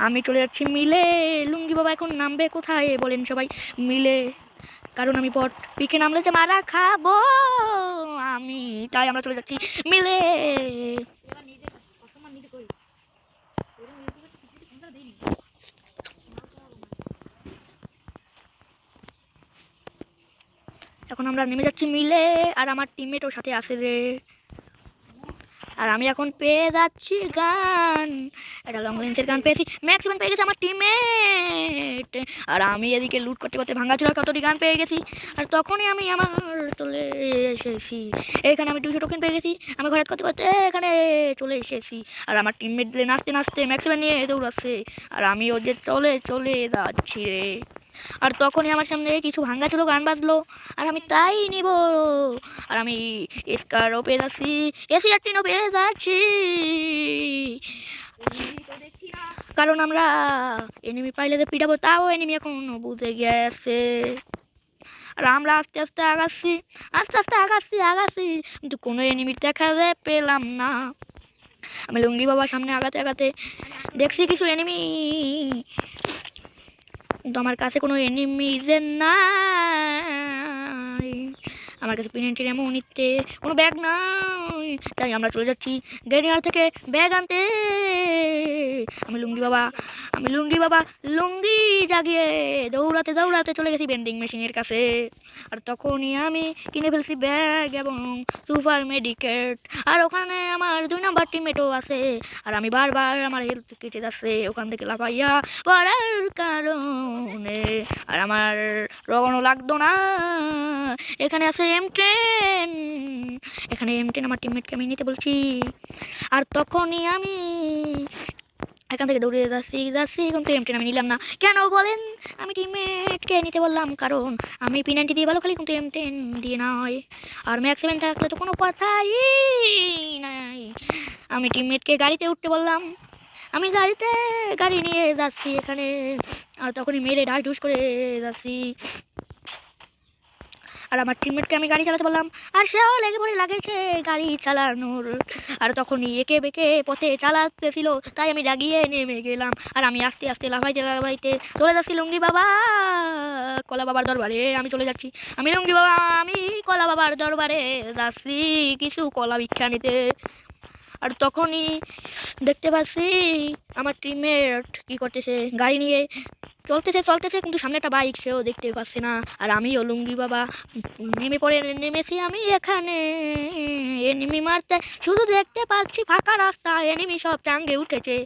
আমি চলে যাচ্ছি মিলে। লুঙ্গি বাবা এখন নামবে কোথায় বলেন সবাই? মিলে। কারণ আমি পট পিকে নামলে যে মারা খাবো আমি, তাই আমরা চলে যাচ্ছি মিলে। এখন আমরা নেমে যাচ্ছি মিলে, আর আমার টিমমেটও সাথে আসে রে। আর আমি এখন পেয়ে যাচ্ছি গান, একটা লং রেঞ্জের গান পেয়েছি, ম্যাক্সিমাম পেয়ে গেছে আমার টিমমেট। আর আমি এদিকে লুট করতে করতে ভাঙাচোরা কতটি গান পেয়ে গেছি। আর তখনই আমি আমার চলে এসেছি এখানে, আমি 200 টোকেন পেয়ে গেছি। আমি ঘরে করতে করতে এখানে চলে এসেছি। আর আমার টিমমেট নাচতে নাচতে ম্যাক্সিমাম নিয়ে দৌড়াচ্ছে, আর আমি ওদের চলে চলে যাচ্ছি রে। আর তখনই আমার সামনে কিছু ভাঙ্গাচোরা গান বাজলো, আর আমি তাই নিব। আর আমি স্কারও পেয়ে যাচ্ছি, এসি-18ও পেয়ে যাচ্ছি। কারণ আমরা এনিমি পাইলে যে পিটাবো, তাও এনিমি এখন বুঝে গেছে। আর আমরা আস্তে আস্তে আগাচ্ছি, আস্তে আস্তে আগাচ্ছি, কিন্তু কোনো এনিমির দেখা পেলাম না। আমি লুঙ্গি বাবার সামনে আগাতে আগাতে দেখছি কিছু এনিমি, কিন্তু আমার কাছে কোনো এনিমি যে নাই। আমার কাছে পিনেন্টির এমন নিতে কোনো ব্যাগ নাই, তাই আমরা চলে যাচ্ছি গ্রেনিয়ার থেকে ব্যাগ আনতে। আমি লুঙ্গি বাবা লুঙ্গি জাগিয়ে দৌড়াতে দৌড়াতে চলে গেছি বেন্ডিং মেশিনের কাছে। আর তখনই আমি কিনে ফেলছি ব্যাগ এবং সুপার মেডিকেট। আর ওখানে আমার 2 নাম্বার টিমমেটও আছে, আর আমি বারবার আমার হেলথ কেটে যাচ্ছে ওখান থেকে লাফাইয়া পড়ার কারণে। আর আমার রগনও লাগতো না। এখানে আছে M10, এখানে M10 আমার টিমমেটকে আমি নিতে বলছি। আর তখনই আমি এখান থেকে দৌড়ে যাচ্ছি কিন্তু M10 আমি নিলাম না। কেন বলেন? আমি টিমমেটকে নিতে বললাম কারণ আমি P90 দিয়ে ভালো খেলি, কিন্তু M10 দিয়ে নয়। আর ম্যাক্স7 থাকলে তো কোনো কথাই নাই। আমি টিমমেটকে গাড়িতে উঠতে বললাম, আমি গাড়ি নিয়ে যাচ্ছি এখানে। আর তখনই মেরে ঢাস করে যাচ্ছি। আর আমার টিমমেটকে আমি গাড়ি চালাতে বললাম, আর সেও লেগে পড়ে লাগেছে গাড়ি চালানোর। আর তখনই একে বেঁকে পথে চালাতেছিল, তাই আমি জাগিয়ে নেমে গেলাম। আর আমি আস্তে আস্তে লাফাইতে চলে যাচ্ছি লুঙ্গি বাবা কলা বাবার দরবারে। আমি চলে যাচ্ছি, আমি লুঙ্গি বাবা আমি কলা বাবার দরবারে যাচ্ছি কিছু কলা ভিক্ষা নিতে। আর তখনই দেখতে পাচ্ছি আমার টিমমেট কি করতেছে, গাড়ি নিয়ে চলতেছে, কিন্তু সামনে একটা বাইক, সেও দেখতে পাচ্ছে না। আর আমিও লুঙ্গি বাবা নেমেছি আমি এখানে এনিমি মারতে, শুধু দেখতে পাচ্ছি ফাঁকা রাস্তা, এনিমি সব টাঙ্গে উঠেছে।